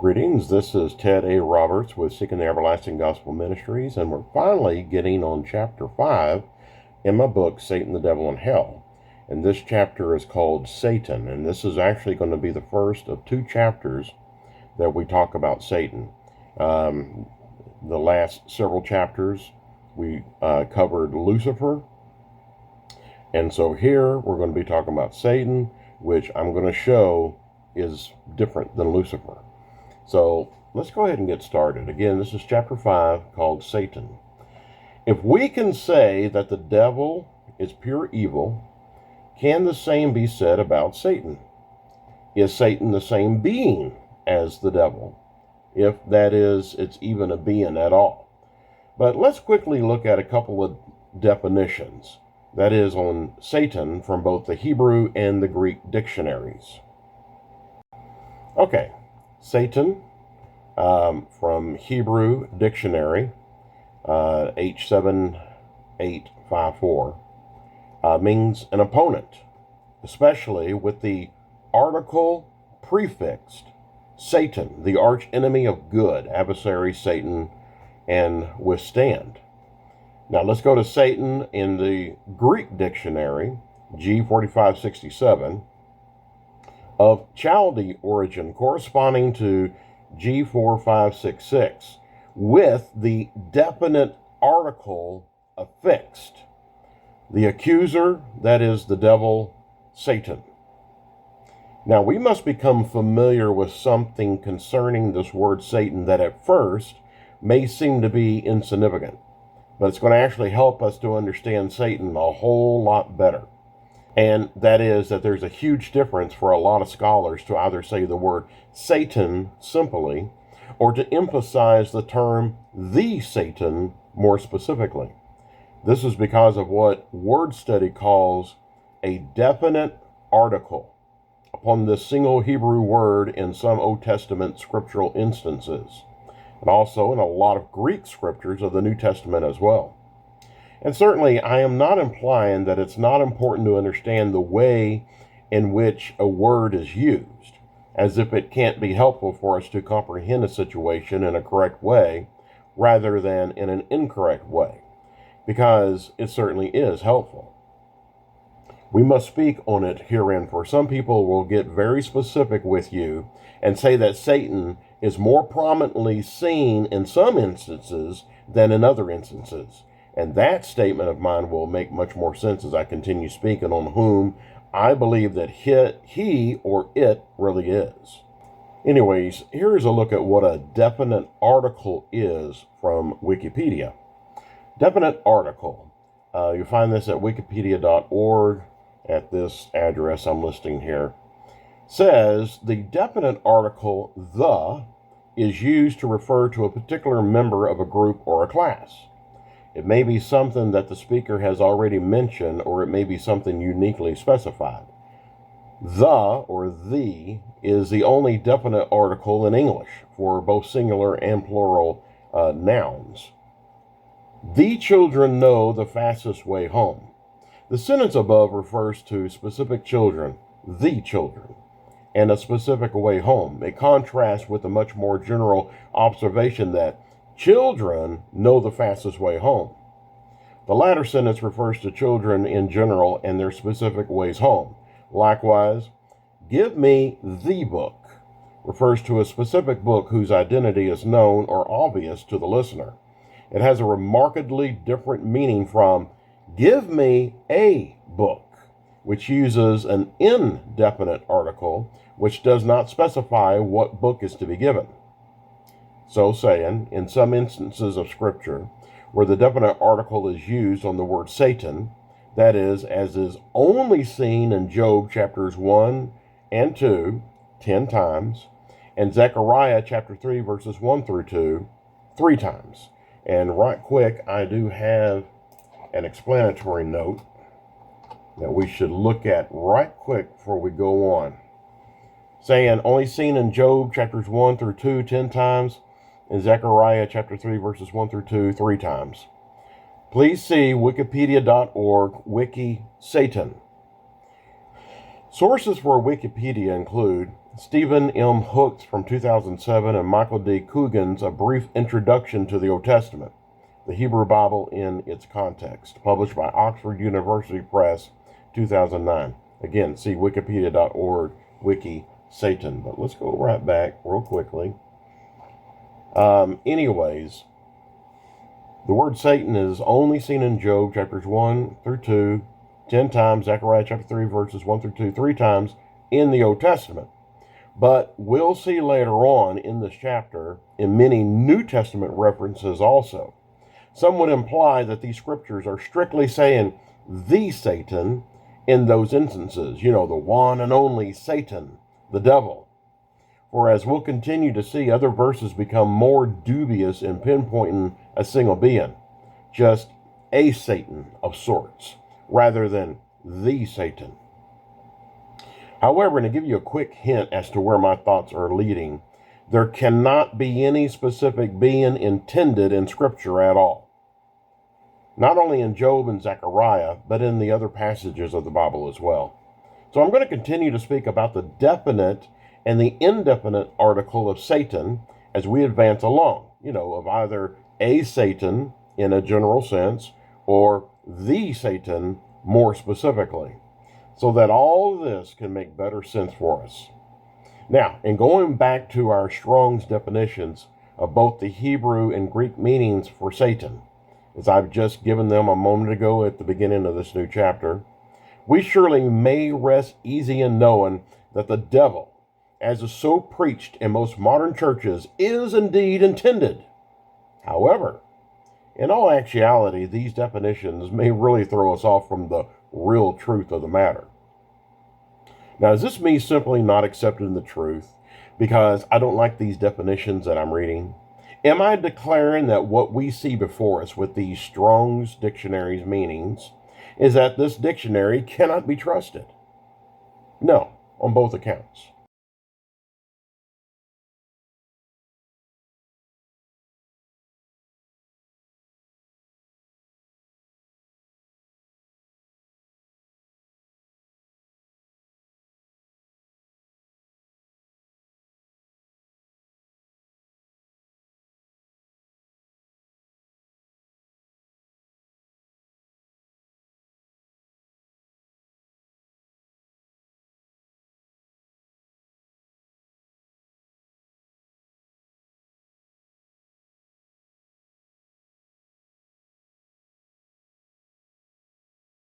Greetings, this is Ted A. Roberts with Seeking the Everlasting Gospel Ministries, and we're finally getting on chapter 5 in my book, Satan, the Devil, and Hell. And this chapter is called Satan, and this is actually going to be the first of two chapters that we talk about Satan. The last several chapters we covered Lucifer, and so here we're going to be talking about Satan, which I'm going to show is different than Lucifer. So let's go ahead and get started. Again, this is chapter 5 called Satan. If we can say that the devil is pure evil, can the same be said about Satan? Is Satan the same being as the devil? If that is, it's even a being at all. But let's quickly look at a couple of definitions. That is on Satan from both the Hebrew and the Greek dictionaries. Okay. Satan, from Hebrew Dictionary, H7854, means an opponent, especially with the article prefixed Satan, the arch enemy of good, adversary Satan, and withstand. Now let's go to Satan in the Greek Dictionary, G4567, of Chaldee origin, corresponding to G4566, with the definite article affixed. The accuser, that is the devil, Satan. Now we must become familiar with something concerning this word Satan that at first may seem to be insignificant, but it's going to actually help us to understand Satan a whole lot better. And that is that there's a huge difference for a lot of scholars to either say the word Satan simply, or to emphasize the term the Satan more specifically. This is because of what word study calls a definite article upon this single Hebrew word in some Old Testament scriptural instances, and also in a lot of Greek scriptures of the New Testament as well. And certainly, I am not implying that it's not important to understand the way in which a word is used, as if it can't be helpful for us to comprehend a situation in a correct way rather than in an incorrect way, because it certainly is helpful. We must speak on it herein, for some people will get very specific with you and say that Satan is more prominently seen in some instances than in other instances. And that statement of mine will make much more sense as I continue speaking on whom I believe that he or it really is. Anyways, here's a look at what a definite article is from Wikipedia. Definite article. You find this at wikipedia.org at this address I'm listing here. Says the definite article the is used to refer to a particular member of a group or a class. It may be something that the speaker has already mentioned, or it may be something uniquely specified. The, or the, is the only definite article in English for both singular and plural nouns. The children know the fastest way home. The sentence above refers to specific children, the children, and a specific way home. It contrasts with the much more general observation that children know the fastest way home. The latter sentence refers to children in general and their specific ways home. Likewise, give me the book refers to a specific book whose identity is known or obvious to the listener. It has a remarkably different meaning from give me a book, which uses an indefinite article which does not specify what book is to be given. So saying, in some instances of Scripture, where the definite article is used on the word Satan, that is, as is only seen in Job chapters 1 and 2, 10 times, and Zechariah chapter 3, verses 1 through 2, 3 times. And right quick, I do have an explanatory note that we should look at right quick before we go on. Saying, only seen in Job chapters 1 through 2, 10 times, in Zechariah chapter 3, verses 1 through 2, 3 times. Please see wikipedia.org, wiki Satan. Sources for Wikipedia include Stephen M. Hooks from 2007 and Michael D. Coogan's A Brief Introduction to the Old Testament, the Hebrew Bible in its Context, published by Oxford University Press, 2009. Again, see wikipedia.org, wiki Satan. But let's go right back real quickly. Anyways, the word Satan is only seen in Job chapters 1 through 2, 10 times, Zechariah chapter 3, verses 1 through 2, 3 times in the Old Testament. But we'll see later on in this chapter in many New Testament references also. Some would imply that these scriptures are strictly saying the Satan in those instances, the one and only Satan, the devil. Whereas we'll continue to see other verses become more dubious in pinpointing a single being, just a Satan of sorts, rather than the Satan. However, to give you a quick hint as to where my thoughts are leading, there cannot be any specific being intended in Scripture at all. Not only in Job and Zechariah, but in the other passages of the Bible as well. So I'm going to continue to speak about the definite and the indefinite article of Satan as we advance along, of either a Satan in a general sense or the Satan more specifically, so that all of this can make better sense for us. Now, in going back to our Strong's definitions of both the Hebrew and Greek meanings for Satan, as I've just given them a moment ago at the beginning of this new chapter, we surely may rest easy in knowing that the devil, as is so preached in most modern churches, is indeed intended. However, in all actuality, these definitions may really throw us off from the real truth of the matter. Now, is this me simply not accepting the truth because I don't like these definitions that I'm reading? Am I declaring that what we see before us with these Strong's Dictionary's meanings is that this dictionary cannot be trusted? No, on both accounts.